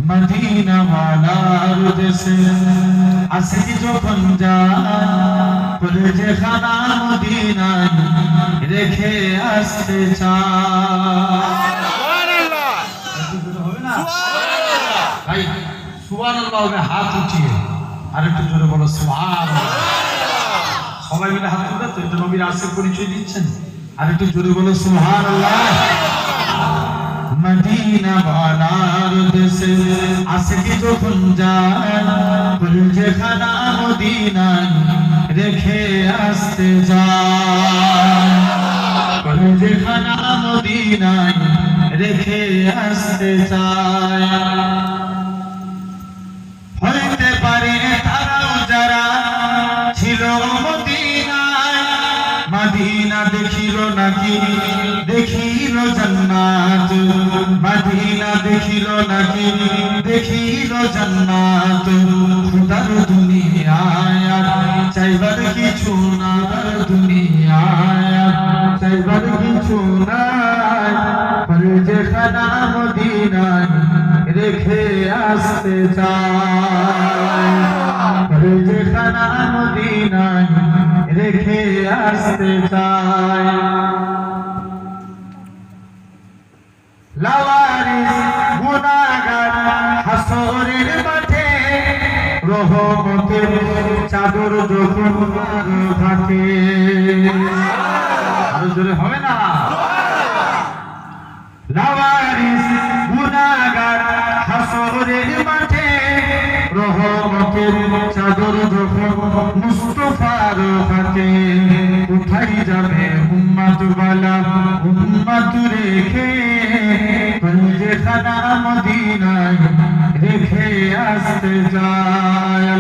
Medina ওয়ালার দেশে আসি যখন যায় কলেজে খানা মদিনায় রেখে আসতে চায়। হবে না ভাই? সুবহানাল্লাহ হবে হাত উঠিয়ে, আর একটু জোরে বলো সুবহানাল্লাহ। সবাই মিলে হাত তুলে তো এটা নবীর আশিক পরিচয় দিচ্ছেন, আর একটু জোরে বলো সুবহানাল্লাহ। মদিনা ওয়ালার দেশে আশিক যখন যায় কলেজে খানা মদিনায় রেখে আসতে যায়, কলেজে খানা মদিনায় রেখে আসতে চায়। হইতে পারে তারাও যারা ছিল মদিনায়, মদিনা দেখিল নাকি দেখিল জান্নাত, মদিনা দেখিল নাকি দেখিল জান্নাত। খোদার দুনিয়ায় চাইবার কিছু না, দুনিয়ায় চাইবার কিছু নাই, কলেজে খানা মদিনায় রেখে আসতে চায়, কলেজে খানা মদিনায় রেখে আসতে চায়। লাওয়ারিস গুনাহগার হাসরের মাঠে রহমতের চাদর যখন থাকে, আরো জোরে হবে না? লাওয়ারিস গুনাহগার হাসরের মাঠে রহমতের চাদর যখন মুস্তাফার হাতে, কোথায় যাবে উম্মত ওয়ালা উম্মত রেখে, কলেজে খানা মদিনায় রেখে আসতে যায়।